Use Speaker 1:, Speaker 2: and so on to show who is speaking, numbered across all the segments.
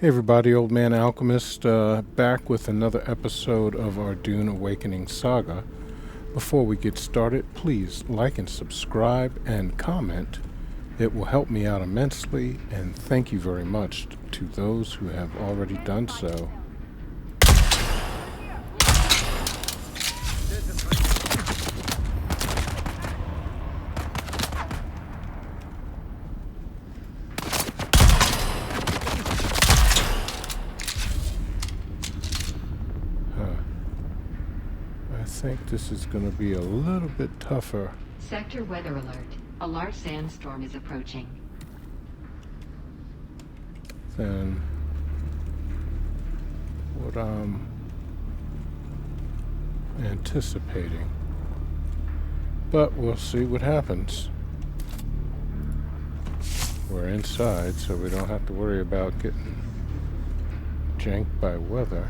Speaker 1: Hey everybody, Old Man Alchemist, back with another episode of our Dune Awakening saga. Before we get started, please like and subscribe and comment. It will help me out immensely, and thank you very much to those who have already done so. I think this is going to be a little bit tougher.
Speaker 2: Sector weather alert. A large sandstorm is approaching.
Speaker 1: Than what I'm anticipating. But we'll see what happens. We're inside, so we don't have to worry about getting janked by weather.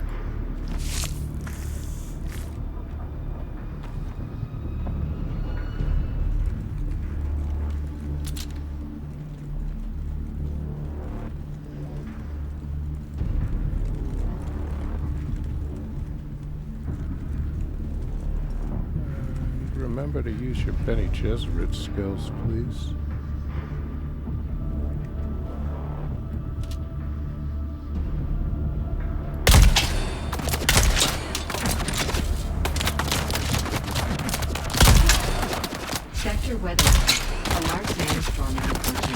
Speaker 1: Remember to use your Bene Gesserit skills, please.
Speaker 2: Sector weather alert. A large sandstorm is approaching.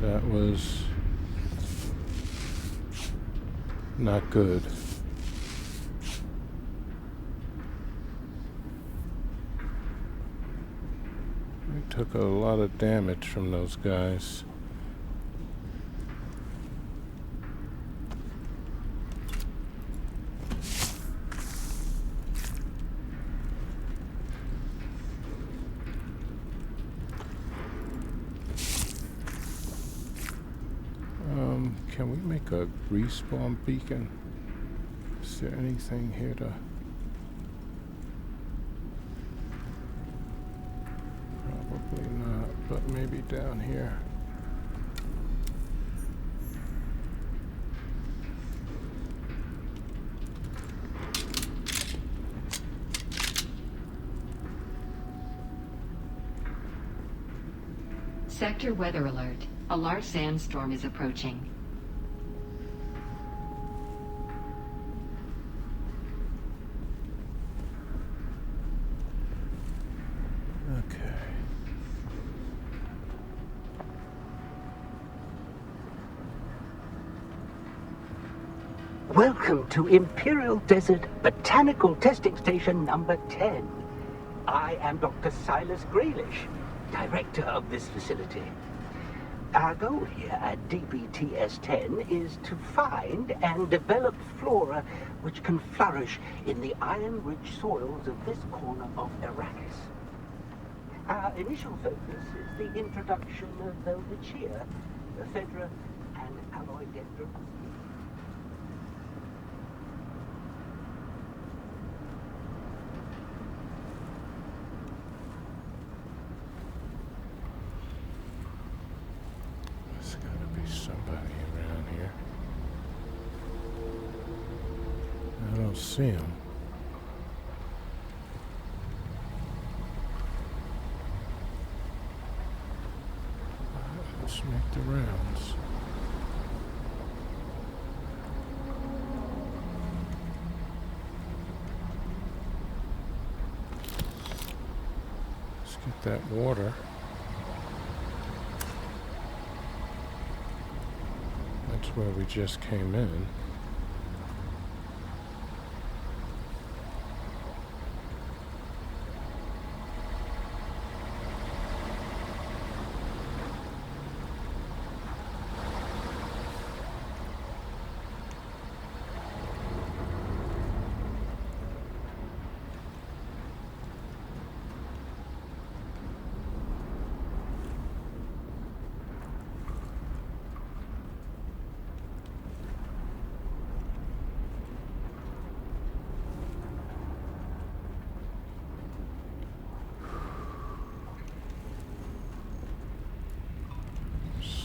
Speaker 1: That was not good. We took a lot of damage from those guys. Can we make a respawn beacon? Is there anything here to... Probably not, but maybe down here.
Speaker 2: Sector weather alert. A large sandstorm is approaching.
Speaker 3: Welcome to Imperial Desert Botanical Testing Station number 10. I am Dr. Silas Graylish, director of this facility. Our goal here at DBTS-10 is to find and develop flora which can flourish in the iron-rich soils of this corner of Arrakis. Our initial focus is the introduction of Velvechia, ephedra, and Aloidendron.
Speaker 1: Somebody around here. I don't see him. Let's make the rounds. Let's get that water. That's where we just came in.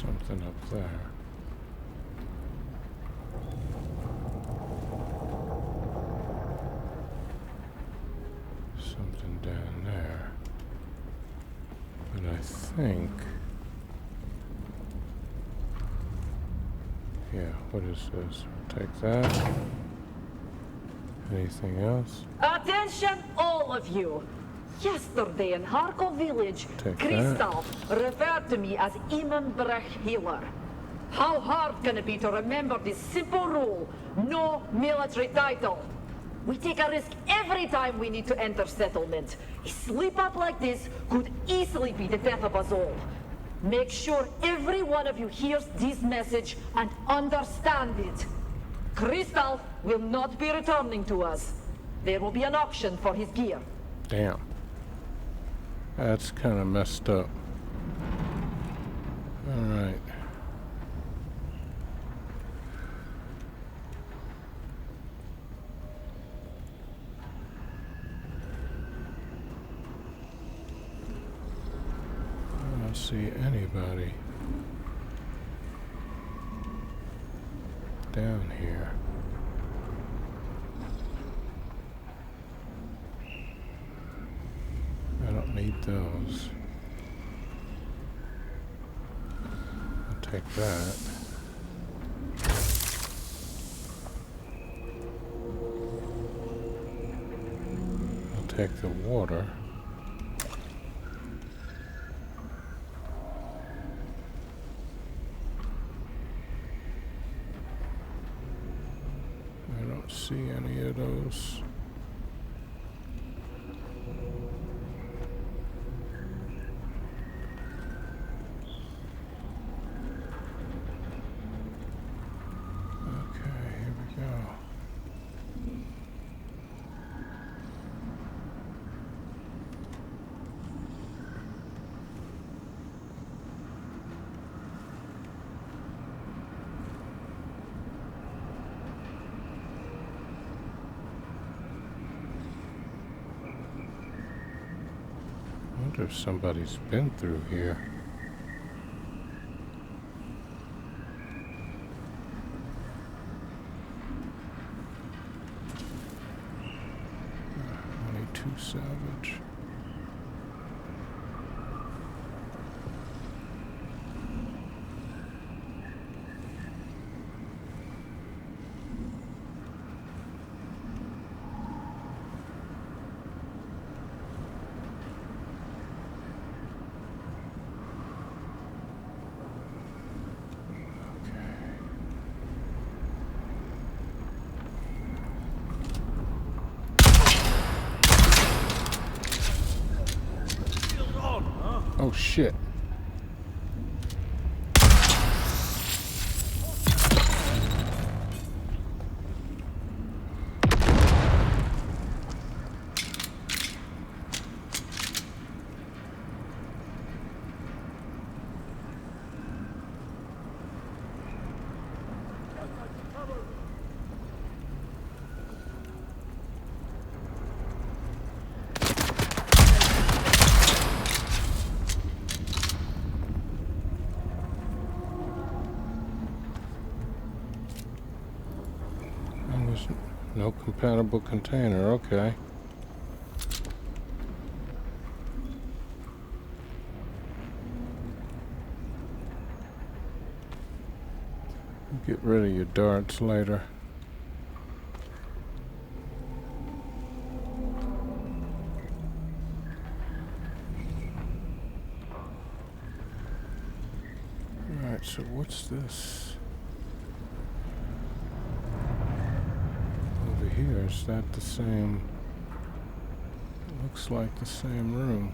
Speaker 1: something up there. Something down there. But I think... Yeah, what is this? Take that. Anything else?
Speaker 4: Attention, all of you! Yesterday in Harkle Village,
Speaker 1: Take
Speaker 4: Crystal referred to me as Immenbrech Healer. How hard can it be to remember this simple rule? No military title. We take a risk every time we need to enter settlement. A slip-up like this could easily be the death of us all. Make sure every one of you hears this message and understand it. Crystal will not be returning to us. There will be an auction for his gear.
Speaker 1: Damn. That's kind of messed up. Alright. I don't see anybody down here. I don't need those. I'll take that. I'll take the water. I don't see any of those. I wonder if somebody's been through here. Only 2 salvage. Oh shit. No compatible container, okay. Get rid of your darts later. Alright, so what's this? Here, is that the same? Looks like the same room.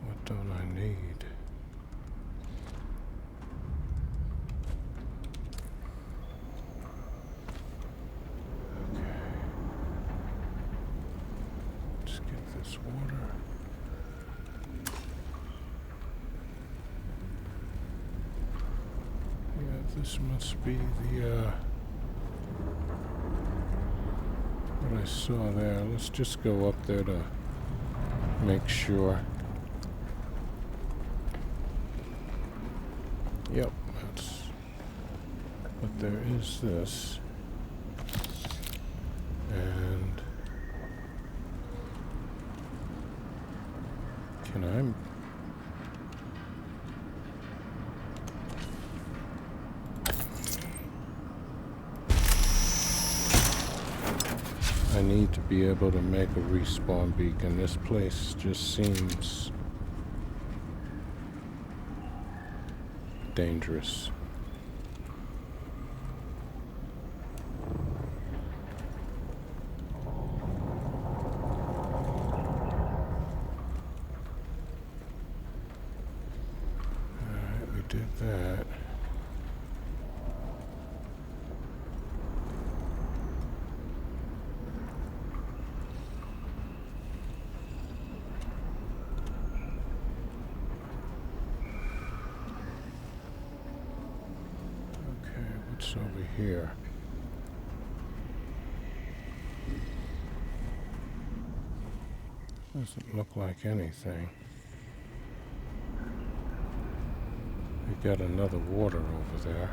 Speaker 1: What don't I need? There's water. Yeah, this must be the, what I saw there. Let's just go up there to make sure. Yep, that's... But there is this. And... Can I... I need to be able to make a respawn beacon. This place just seems dangerous. Alright, we did that. Over here. Doesn't look like anything. We got another water over there.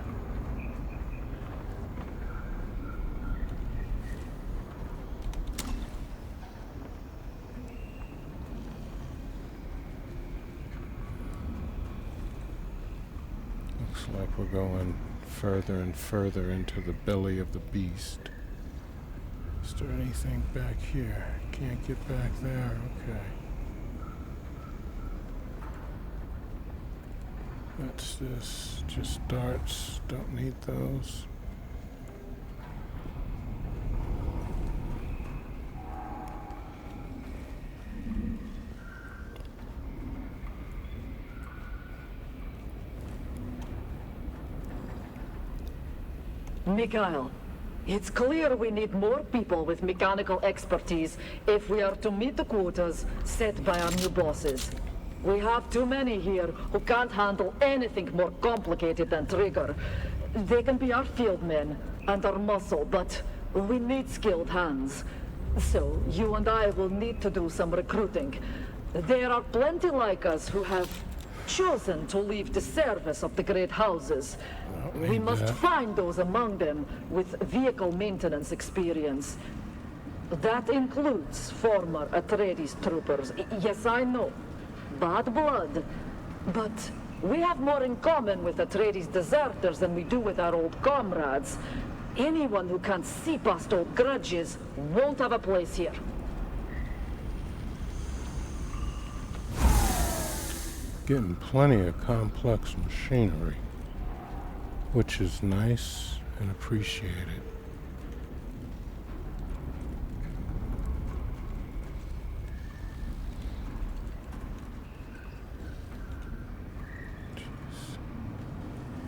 Speaker 1: Looks like we're going further and further into the belly of the beast. Is there anything back here? Can't get back there. Okay. That's this. Just darts. Don't need those.
Speaker 4: Mikhail, it's clear we need more people with mechanical expertise if we are to meet the quotas set by our new bosses. We have too many here who can't handle anything more complicated than Trigger. They can be our field men and our muscle, but we need skilled hands. So you and I will need to do some recruiting. There are plenty like us who have chosen to leave the service of the great houses. We must find those among them with vehicle maintenance experience. That includes former Atreides troopers. Yes, I know. Bad blood. But we have more in common with Atreides deserters than we do with our old comrades. Anyone who can't see past old grudges won't have a place here.
Speaker 1: Getting plenty of complex machinery, which is nice and appreciated. Jeez.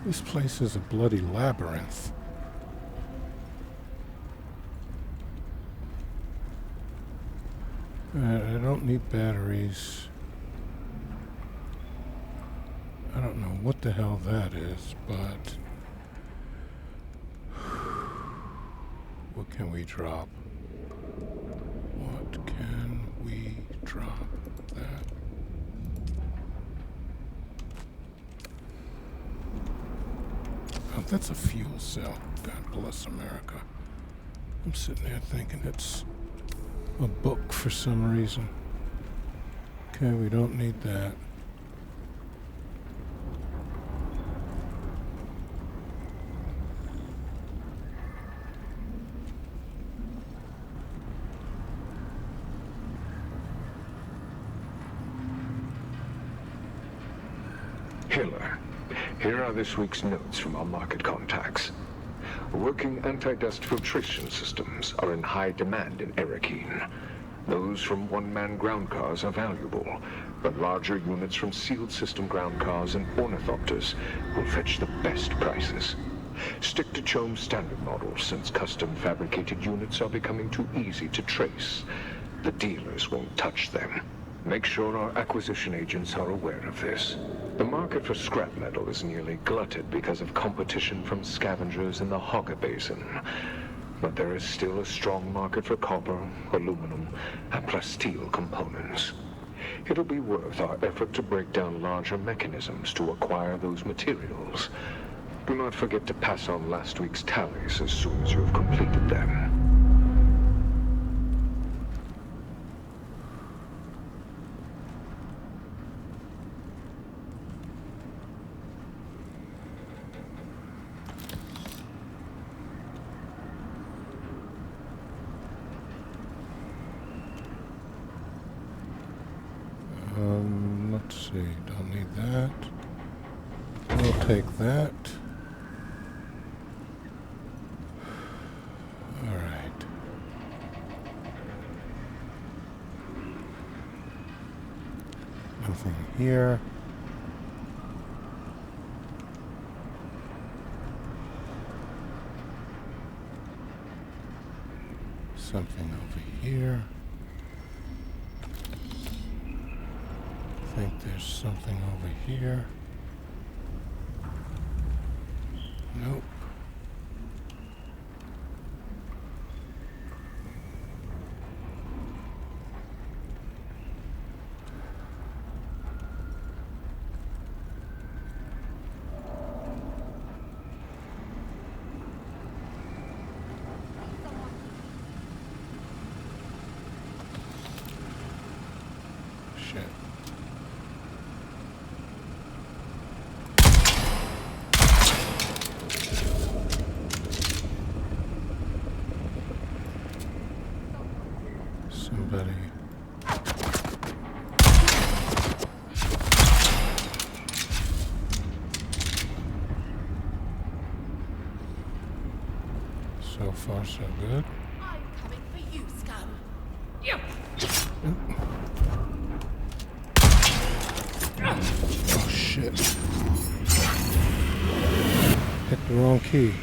Speaker 1: This place is a bloody labyrinth. I don't need batteries. I don't know what the hell that is, but what can we drop? What can we drop? That. Oh, that's a fuel cell. God bless America. I'm sitting there thinking it's a book for some reason. Okay, we don't need that.
Speaker 5: Here are this week's notes from our market contacts. Working anti-dust filtration systems are in high demand in Erekine. Those from one-man ground cars are valuable, but larger units from sealed system ground cars and ornithopters will fetch the best prices. Stick to Chome's standard models, since custom fabricated units are becoming too easy to trace. The dealers won't touch them. Make sure our acquisition agents are aware of this. The market for scrap metal is nearly glutted because of competition from scavengers in the Hogga Basin. But there is still a strong market for copper, aluminum, and plasteel components. It'll be worth our effort to break down larger mechanisms to acquire those materials. Do not forget to pass on last week's tallies as soon as you have completed them.
Speaker 1: Let's see, don't need that. We'll take that. Alright. Nothing here. Something over here. I think there's something over here. Nope. Shit. Somebody. So far, so good.
Speaker 6: I'm coming for you, scum.
Speaker 1: Oh shit. Hit the wrong key.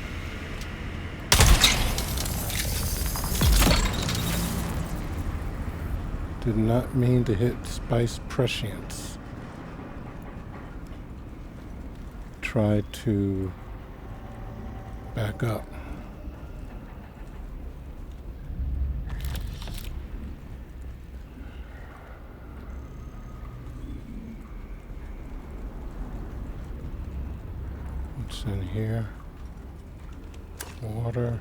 Speaker 1: Did not mean to hit spice prescience. Try to back up. What's in here? Water.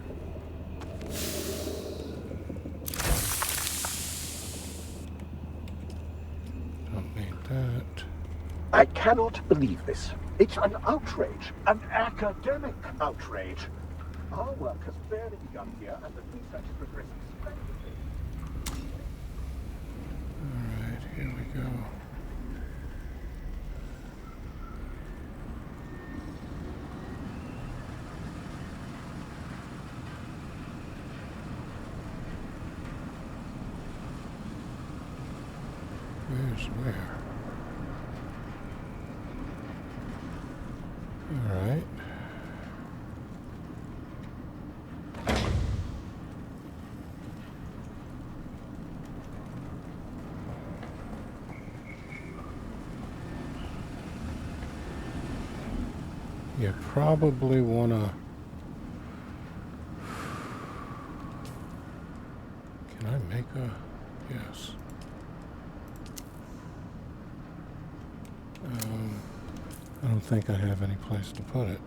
Speaker 1: Don't need that.
Speaker 7: I cannot believe this. It's an outrage, an academic outrage. Our work has barely begun here, and the research is progressing splendidly.
Speaker 1: Alright, here we go. Where's where? Alright. You probably want to... Can I make a... Yes. I don't think I have any place to put it.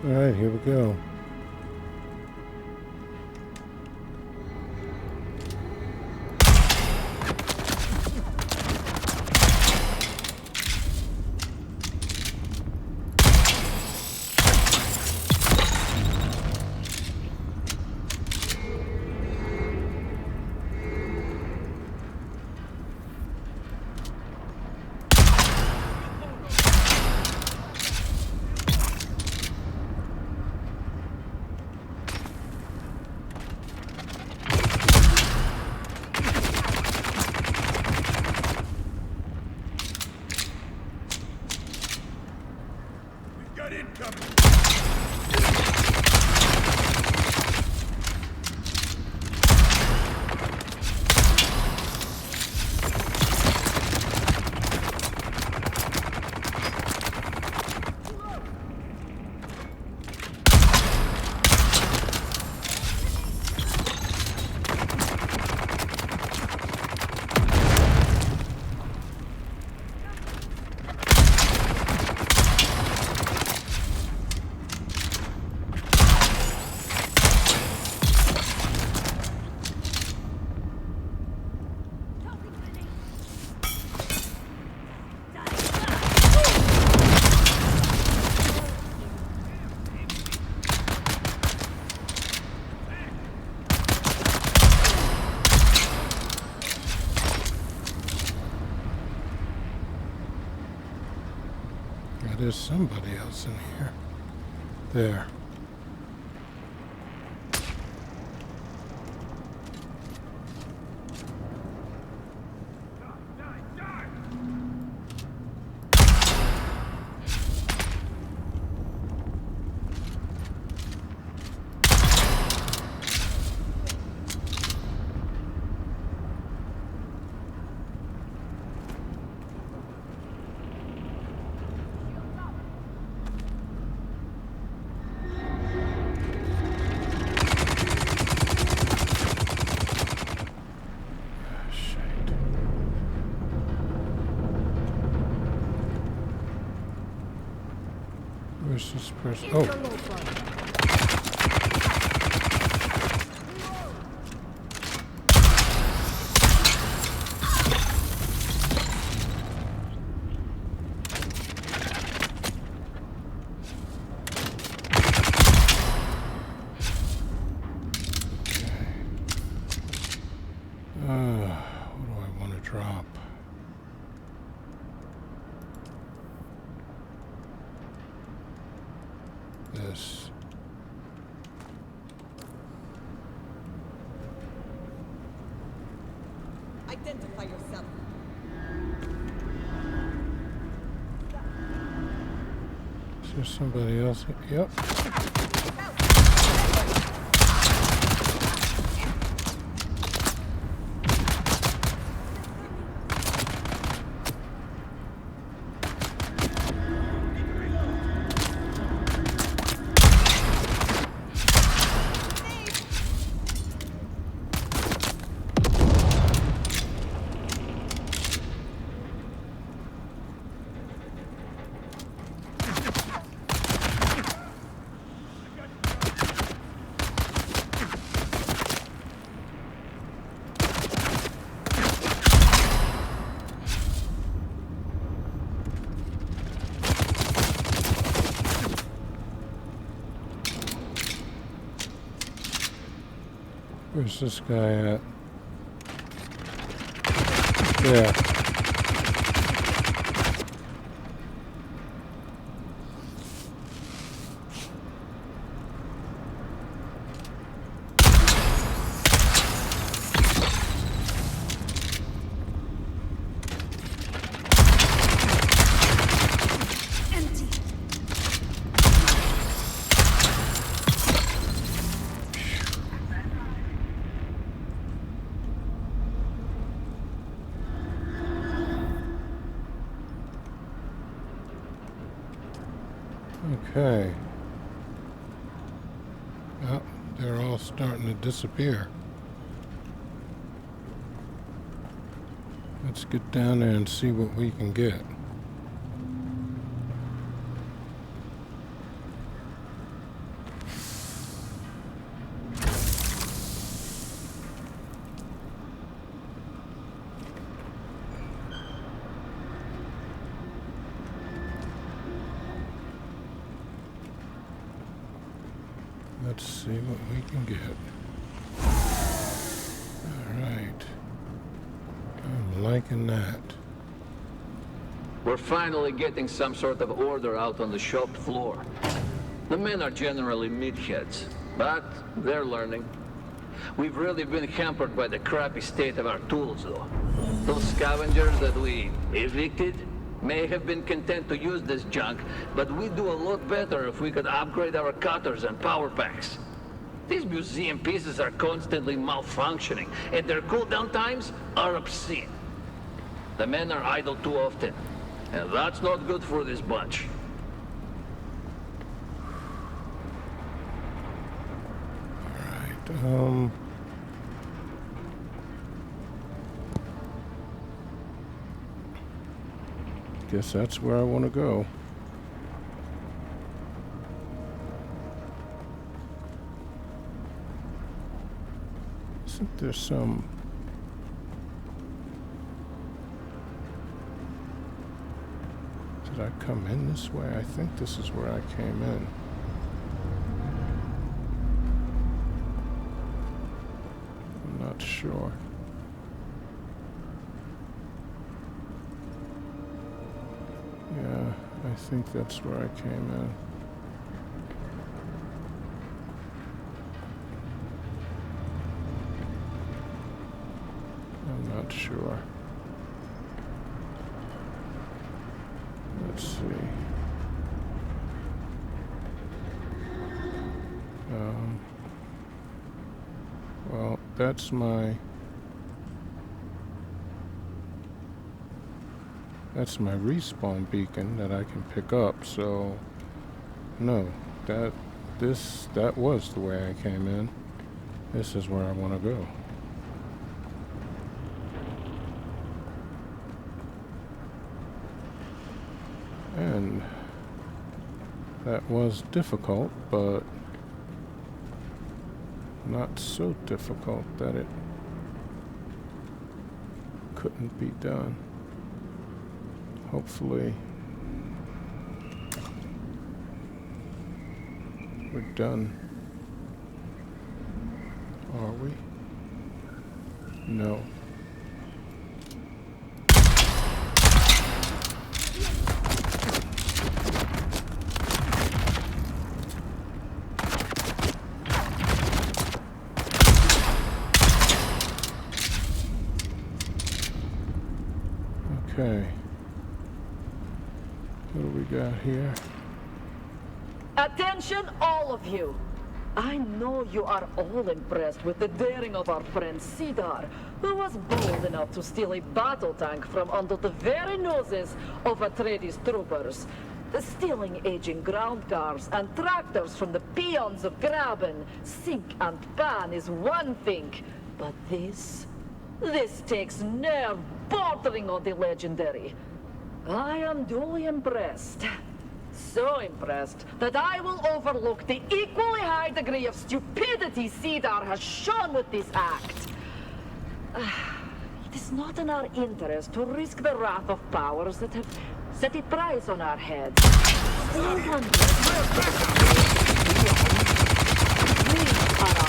Speaker 1: All right, here we go. There's somebody else in here. There. Where's this person? Oh. What do I want to drop? This.
Speaker 6: Identify yourself.
Speaker 1: Is there somebody else? Yep. Where's this guy at? Yeah. Okay. Well, they're all starting to disappear. Let's get down there and see what we can get. Let's see what we can get. Alright. I'm liking that.
Speaker 8: We're finally getting some sort of order out on the shop floor. The men are generally meatheads, but they're learning. We've really been hampered by the crappy state of our tools, though. Those scavengers that we evicted, may have been content to use this junk, but we'd do a lot better if we could upgrade our cutters and power packs. These museum pieces are constantly malfunctioning, and their cooldown times are obscene. The men are idle too often, and that's not good for this bunch.
Speaker 1: Alright, guess that's where I want to go. Isn't there some... Did I come in this way? I think this is where I came in. I'm not sure. Yeah, I think that's where I came in. I'm not sure. Let's see. Well, that's my respawn beacon that I can pick up, so no, that was the way I came in. This is where I want to go. And that was difficult, but not so difficult that it couldn't be done. Hopefully we're done. Are we? No. Okay. What do we got here?
Speaker 4: Attention, all of you! I know you are all impressed with the daring of our friend Cedar, who was bold enough to steal a battle tank from under the very noses of Atreides troopers. Stealing aging ground cars and tractors from the peons of Graben, sink and pan is one thing, but this takes nerve bordering on the legendary. I am duly impressed. So impressed that I will overlook the equally high degree of stupidity Cedar has shown with this act. It is not in our interest to risk the wrath of powers that have set a price on our heads. We are our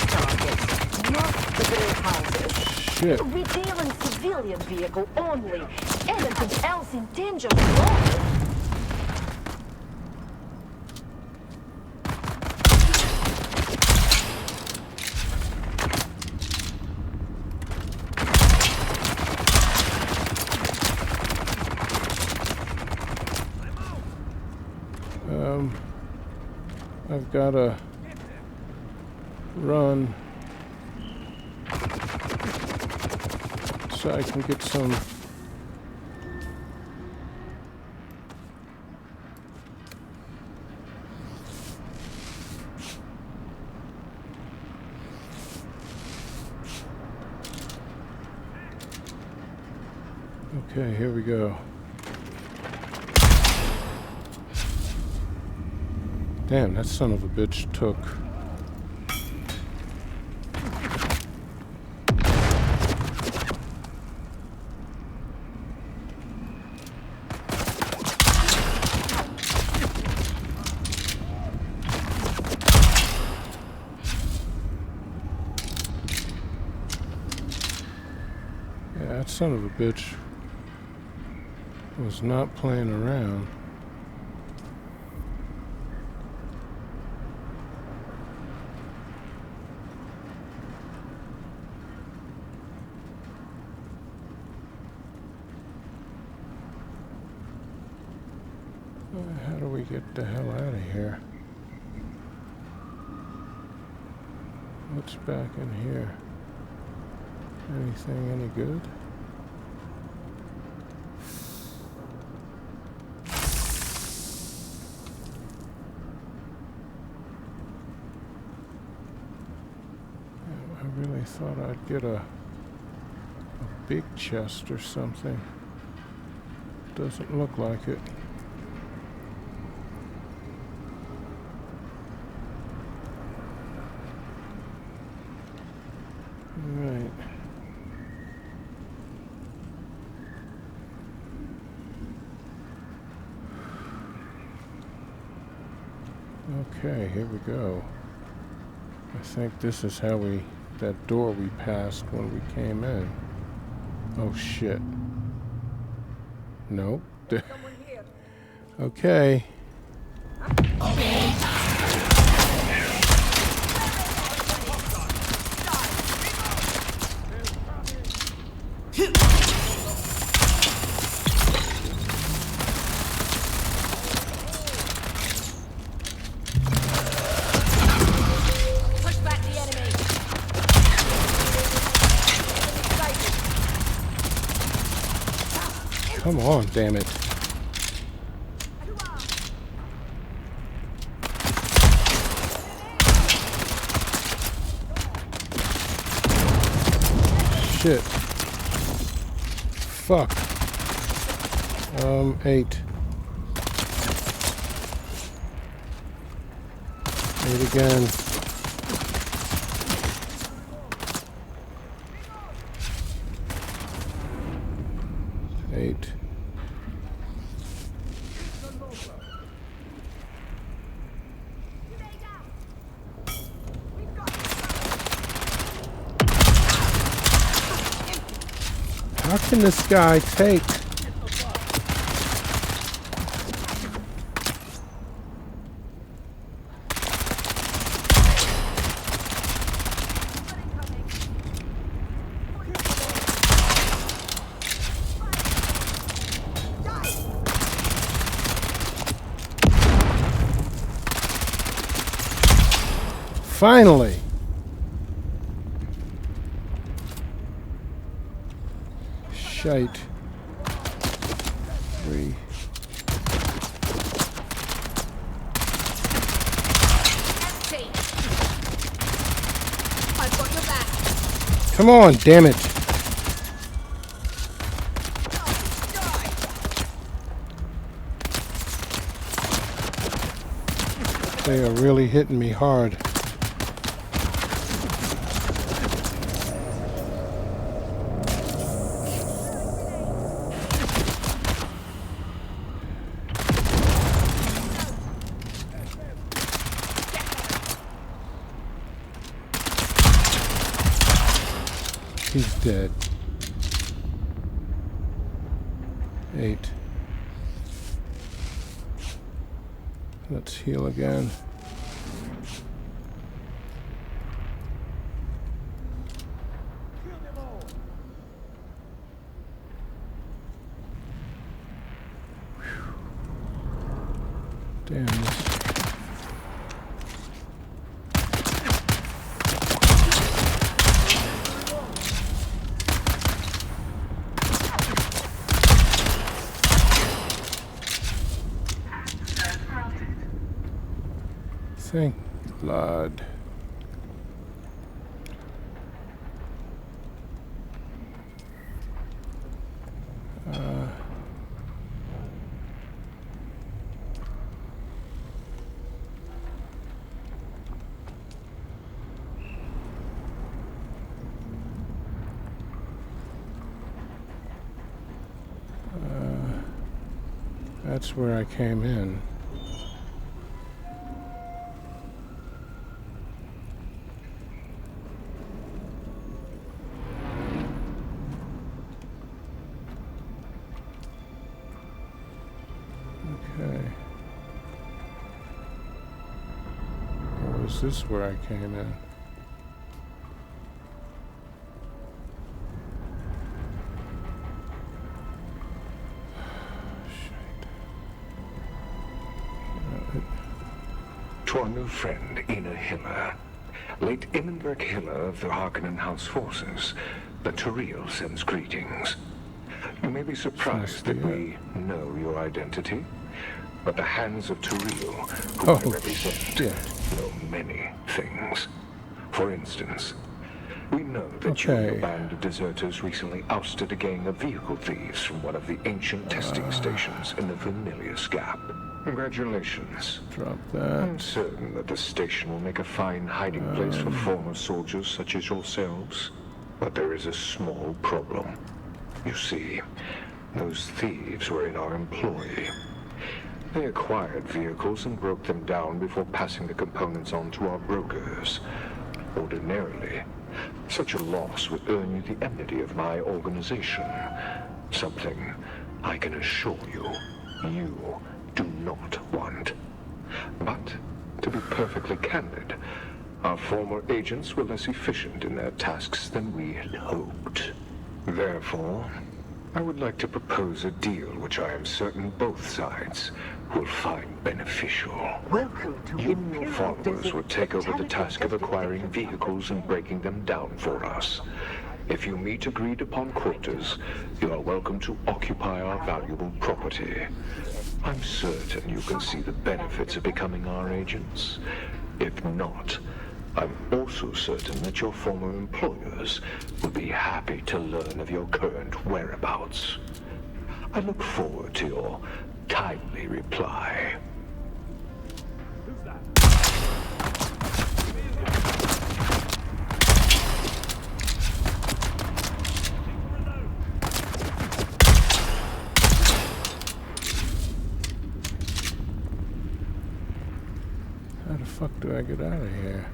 Speaker 4: targets, not the great houses.
Speaker 1: Shit.
Speaker 4: We deal in civilian vehicle only. Anything else in danger no.
Speaker 1: I've gotta run so I can get some Okay, here we go. Damn, that son of a bitch took... Yeah, that son of a bitch was not playing around. How do we get the hell out of here? What's back in here? Anything any good? I really thought I'd get a big chest or something. Doesn't look like it. Right. Okay, here we go. I think this is how that door we passed when we came in. Oh shit. Nope. Okay. Come on, damn it. Shit. Fuck. 8. 8 again. How can this guy take? Finally! Shite. 3.
Speaker 6: I've got your back.
Speaker 1: Come on, damn it! They are really hitting me hard. He's dead. 8. Let's heal again. Damn this. Thank blood. That's where I came in. Okay. Or was this where I came in?
Speaker 5: for a new friend, Ina Hiller. Late Immenberg Hiller of the Harkonnen House forces. The Turiel sends greetings. You may be surprised that we know your identity, but the hands of Turiel, who I represent, know many things. For instance, we know that you and your band of deserters recently ousted a gang of vehicle thieves from one of the ancient testing stations in the Vermillius Gap. Congratulations.
Speaker 1: Drop that.
Speaker 5: I'm certain that the station will make a fine hiding place for former soldiers such as yourselves. But there is a small problem. You see, those thieves were in our employ. They acquired vehicles and broke them down before passing the components on to our brokers. Ordinarily, such a loss would earn you the enmity of my organization. Something I can assure you, you do not want. But, to be perfectly candid, our former agents were less efficient in their tasks than we had hoped. Therefore, I would like to propose a deal which I am certain both sides will find beneficial.
Speaker 3: Welcome to
Speaker 5: You and your
Speaker 3: Imperial
Speaker 5: followers
Speaker 3: Desert
Speaker 5: will take over the
Speaker 3: Botanical
Speaker 5: task of
Speaker 3: Testing
Speaker 5: acquiring
Speaker 3: Station.
Speaker 5: vehicles and breaking them down for us. If you meet agreed upon quotas, you are welcome to occupy our valuable property. I'm certain you can see the benefits of becoming our agents. If not, I'm also certain that your former employers will be happy to learn of your current whereabouts. I look forward to your timely reply.
Speaker 1: How the fuck do I get out of here?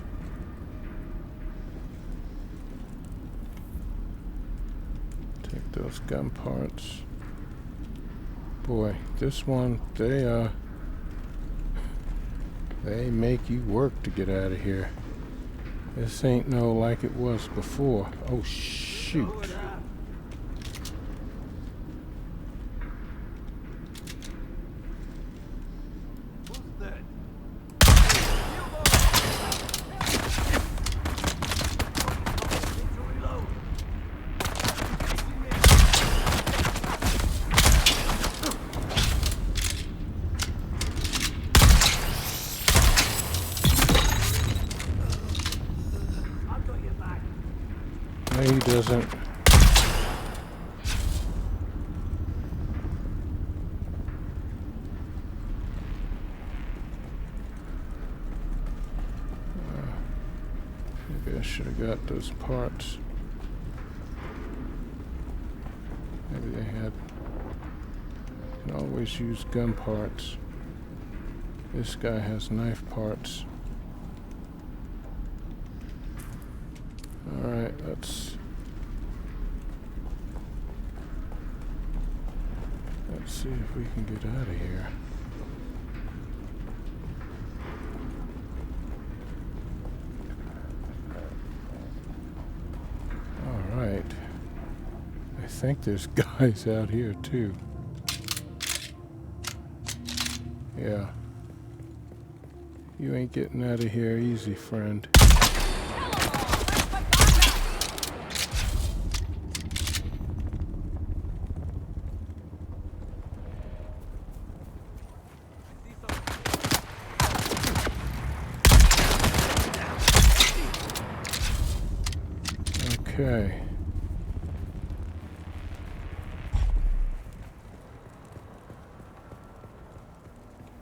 Speaker 1: Take those gun parts. Boy, this one, they make you work to get out of here. This ain't no like it was before. Oh, shoot. No, he doesn't. Maybe I should have got those parts. Maybe they had. You can always use gun parts. This guy has knife parts. Alright, let's see if we can get out of here. Alright. I think there's guys out here too. Yeah. You ain't getting out of here easy, friend. Okay.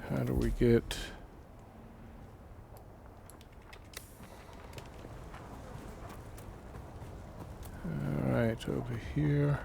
Speaker 1: How do we get... Alright, over here.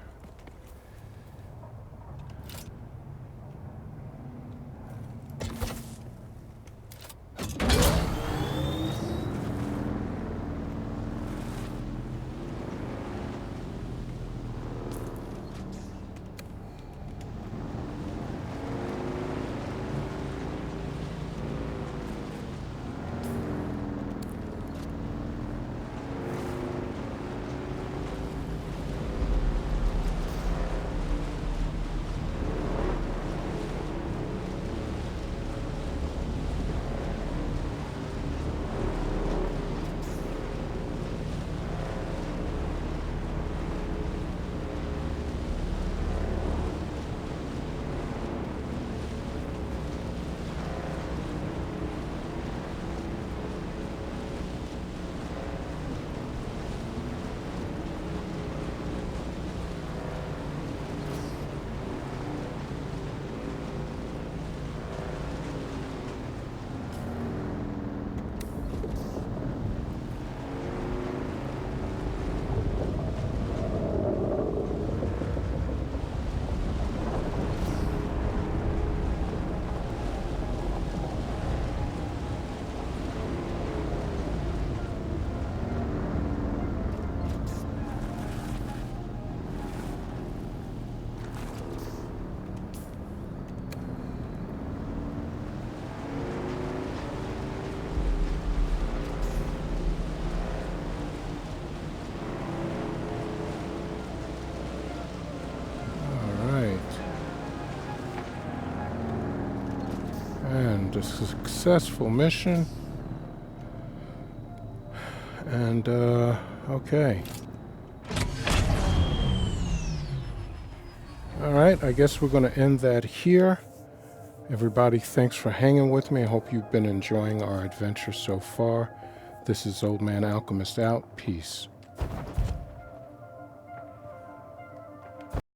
Speaker 1: Excellent. A successful mission. And, okay. Alright, I guess we're going to end that here. Everybody, thanks for hanging with me. I hope you've been enjoying our adventure so far. This is Old Man Alchemist out. Peace.